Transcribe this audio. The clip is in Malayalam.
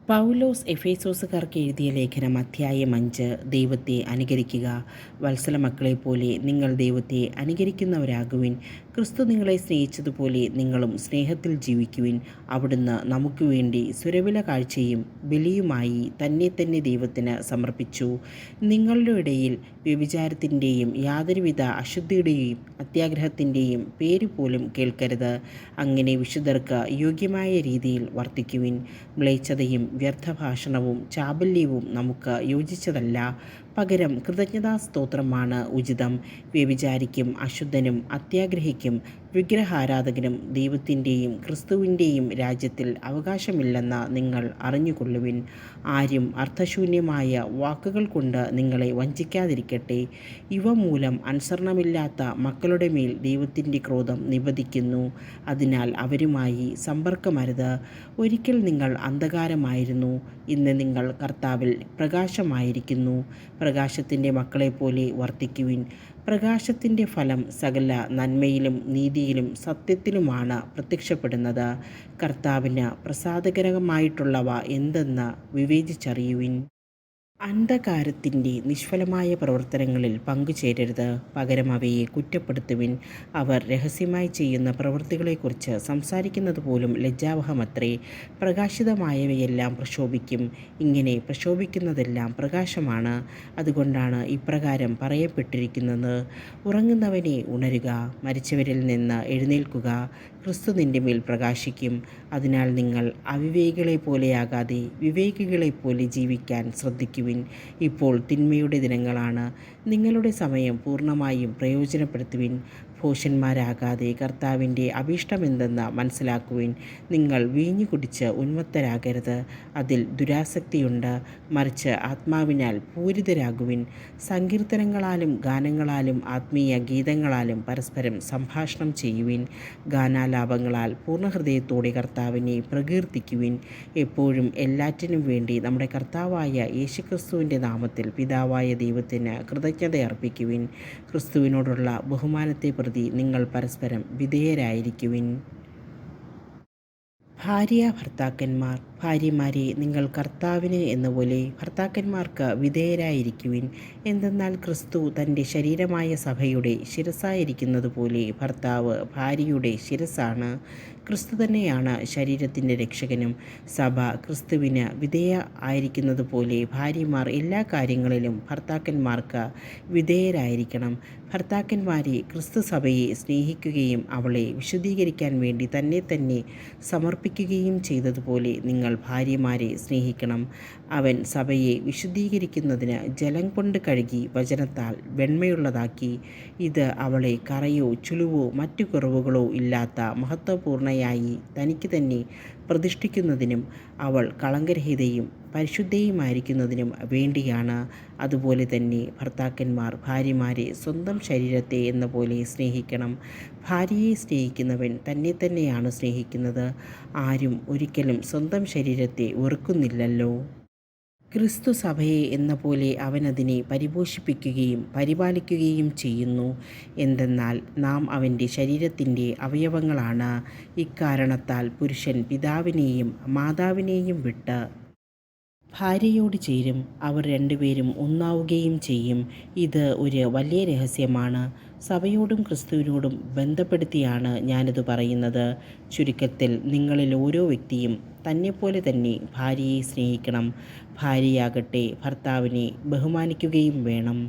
പൗലോസ് എഫേസോസുകാർക്ക് എഴുതിയ ലേഖനം അധ്യായം 5. ദൈവത്തെ അനുകരിക്കുക. വത്സല മക്കളെപ്പോലെ നിങ്ങൾ ദൈവത്തെ അനുകരിക്കുന്നവരാകുവിൻ. ക്രിസ്തു നിങ്ങളെ സ്നേഹിച്ചതുപോലെ നിങ്ങളും സ്നേഹത്തിൽ ജീവിക്കുവിൻ. അവിടുന്ന് നമുക്ക് വേണ്ടി സുരവില കാഴ്ചയും ബലിയുമായി തന്നെ ദൈവത്തിന് സമർപ്പിച്ചു. നിങ്ങളുടെ ഇടയിൽ വ്യഭിചാരത്തിൻ്റെയും യാതൊരുവിധ അശുദ്ധിയുടെയും അത്യാഗ്രഹത്തിൻ്റെയും പേര് പോലും കേൾക്കരുത്. അങ്ങനെ വിശുദ്ധർക്ക് യോഗ്യമായ രീതിയിൽ വർത്തിക്കുവിൻ. മ്ലേച്ഛതയും വ്യർത്ഥഭാഷണവും ചാബല്യവും നമുക്ക് യോജിച്ചതല്ല. പകരം കൃതജ്ഞതാസ്തോത്രമാണ് ഉചിതം. വ്യഭിചാരിക്കും അശുദ്ധനും അത്യാഗ്രഹിക്കും വിഗ്രഹാരാധകനും ദൈവത്തിൻ്റെയും ക്രിസ്തുവിൻ്റെയും രാജ്യത്തിൽ അവകാശമില്ലെന്ന് നിങ്ങൾ അറിഞ്ഞുകൊള്ളുവിൻ. ആരും അർത്ഥശൂന്യമായ വാക്കുകൾ കൊണ്ട് നിങ്ങളെ വഞ്ചിക്കാതിരിക്കട്ടെ. ഇവ മൂലം അനുസരണമില്ലാത്ത മക്കളുടെ മേൽ ദൈവത്തിൻ്റെ ക്രോധം നിബദിക്കുന്നു. അതിനാൽ അവരുമായി സമ്പർക്കമരുത്. ഒരിക്കൽ നിങ്ങൾ അന്ധകാരമായിരുന്നു, ഇന്ന് നിങ്ങൾ കർത്താവിൽ പ്രകാശമായിരിക്കുന്നു. പ്രകാശത്തിൻ്റെ മക്കളെപ്പോലെ വർത്തിക്കുവിൻ. പ്രകാശത്തിൻ്റെ ഫലം സകല നന്മയിലും നീതിയിലും സത്യത്തിലുമാണ് പ്രത്യക്ഷപ്പെടുന്നത്. കർത്താവിന് പ്രസാദകരമായിട്ടുള്ളവ എന്തെന്ന് വിവേചിച്ചറിയുവിൻ. അന്ധകാരത്തിൻ്റെ നിഷ്ഫലമായ പ്രവർത്തനങ്ങളിൽ പങ്കുചേരരുത്, പകരം അവയെ കുറ്റപ്പെടുത്തുവിൻ. അവർ രഹസ്യമായി ചെയ്യുന്ന പ്രവൃത്തികളെക്കുറിച്ച് സംസാരിക്കുന്നത് പോലും ലജ്ജാവഹമത്രേ. പ്രകാശിതമായവയെല്ലാം പ്രശോഭിക്കും, ഇങ്ങനെ പ്രശോഭിക്കുന്നതെല്ലാം പ്രകാശമാണ്. അതുകൊണ്ടാണ് ഇപ്രകാരം പറയപ്പെട്ടിരിക്കുന്നത്: ഉറങ്ങുന്നവനെ ഉണരുക, മരിച്ചവരിൽ നിന്ന് എഴുന്നേൽക്കുക, ക്രിസ്തു നിന്റെ മേൽ പ്രകാശിക്കും. അതിനാൽ നിങ്ങൾ അവിവേകികളെപ്പോലെയാകാതെ വിവേകികളെപ്പോലെ ജീവിക്കാൻ ശ്രദ്ധിക്കുവിൻ. ഇപ്പോൾ തിന്മയുടെ ദിനങ്ങളാണ്. നിങ്ങളുടെ സമയം പൂർണ്ണമായും പ്രയോജനപ്പെടുത്തുവിൻ. ഭോഷന്മാരാകാതെ കർത്താവിൻ്റെ അഭീഷ്ടമെന്തെന്ന് മനസ്സിലാക്കുവിൻ. നിങ്ങൾ വീഞ്ഞു കുടിച്ച് ഉന്മത്തരാകരുത്, അതിൽ ദുരാസക്തിയുണ്ട്. മറിച്ച് ആത്മാവിനാൽ പൂരിതരാകുവിൻ. സങ്കീർത്തനങ്ങളാലും ഗാനങ്ങളാലും ആത്മീയ ഗീതങ്ങളാലും പരസ്പരം സംഭാഷണം ചെയ്യുവിൻ. ഗാനാലാപങ്ങളാൽ പൂർണ്ണഹൃദയത്തോടെ കർത്താവിനെ പ്രകീർത്തിക്കുവിൻ. എപ്പോഴും എല്ലാറ്റിനും വേണ്ടി നമ്മുടെ കർത്താവായ യേശുക്രിസ്തുവിൻ്റെ നാമത്തിൽ പിതാവായ ദൈവത്തിന് കൃതജ്ഞതയർപ്പിക്കുവിൻ. ക്രിസ്തുവിനോടുള്ള ബഹുമാനത്തെ പ്രതി നിങ്ങൾ പരസ്പരം വിധേയരായിരിക്കുവിൻ. ഭർത്താക്കന്മാർ, ഭാര്യമാരെ നിങ്ങൾ കർത്താവിന് എന്നപോലെ ഭർത്താക്കന്മാർക്ക് വിധേയരായിരിക്കുവിൻ. എന്തെന്നാൽ ക്രിസ്തു തൻ്റെ ശരീരമായ സഭയുടെ ശിരസ്സായിരിക്കുന്നതുപോലെ ഭർത്താവ് ഭാര്യയുടെ ശിരസ്സാണ്. ക്രിസ്തു തന്നെയാണ് ശരീരത്തിൻ്റെ രക്ഷകനും. സഭ ക്രിസ്തുവിന് വിധേയ ആയിരിക്കുന്നതുപോലെ ഭാര്യമാർ എല്ലാ കാര്യങ്ങളിലും ഭർത്താക്കന്മാർക്ക് വിധേയരായിരിക്കണം. ഭർത്താക്കന്മാരെ ക്രിസ്തു സഭയെ സ്നേഹിക്കുകയും അവളെ വിശുദ്ധീകരിക്കാൻ വേണ്ടി തന്നെ സമർപ്പിക്കുകയും ചെയ്തതുപോലെ നിങ്ങൾ ഭാര്യമാരെ സ്നേഹിക്കണം. അവൻ സഭയെ വിശുദ്ധീകരിക്കുന്നതിന് ജലം കൊണ്ട് കഴുകി വചനത്താൽ വെണ്മയുള്ളതാക്കി. ഇത് അവളെ കറയോ ചുളിവോ മറ്റു കുറവുകളോ ഇല്ലാത്ത മഹത്വപൂർണയായി തനിക്ക് തന്നെ പ്രതിഷ്ഠിക്കുന്നതിനും അവൾ കളങ്കരഹിതയും പരിശുദ്ധയുമായിരിക്കുന്നതിനും വേണ്ടിയാണ്. അതുപോലെ തന്നെ ഭർത്താക്കന്മാർ ഭാര്യമാരെ സ്വന്തം ശരീരത്തെ എന്ന പോലെ സ്നേഹിക്കണം. ഭാര്യയെ സ്നേഹിക്കുന്നവൻ തന്നെയാണ് സ്നേഹിക്കുന്നത്. ആരും ഒരിക്കലും സ്വന്തം ശരീരത്തെ വെറുക്കുന്നില്ലല്ലോ. ക്രിസ്തു സഭയെ എന്ന പോലെ അവനതിനെ പരിപോഷിപ്പിക്കുകയും പരിപാലിക്കുകയും ചെയ്യുന്നു. എന്തെന്നാൽ നാം അവൻ്റെ ശരീരത്തിൻ്റെ അവയവങ്ങളാണ്. ഇക്കാരണത്താൽ പുരുഷൻ പിതാവിനെയും മാതാവിനെയും വിട്ട് ഭാര്യയോട് ചേരും, അവർ രണ്ടുപേരും ഒന്നാവുകയും ചെയ്യും. ഇത് ഒരു വലിയ രഹസ്യമാണ്. സഭയോടും ക്രിസ്തുവിനോടും ബന്ധപ്പെടുത്തിയാണ് ഞാനിത് പറയുന്നത്. ചുരുക്കത്തിൽ നിങ്ങളിൽ ഓരോ വ്യക്തിയും തന്നെപ്പോലെ തന്നെ ഭാര്യയെ സ്നേഹിക്കണം. ഭാര്യയാകട്ടെ ഭർത്താവിനെ ബഹുമാനിക്കുകയും വേണം.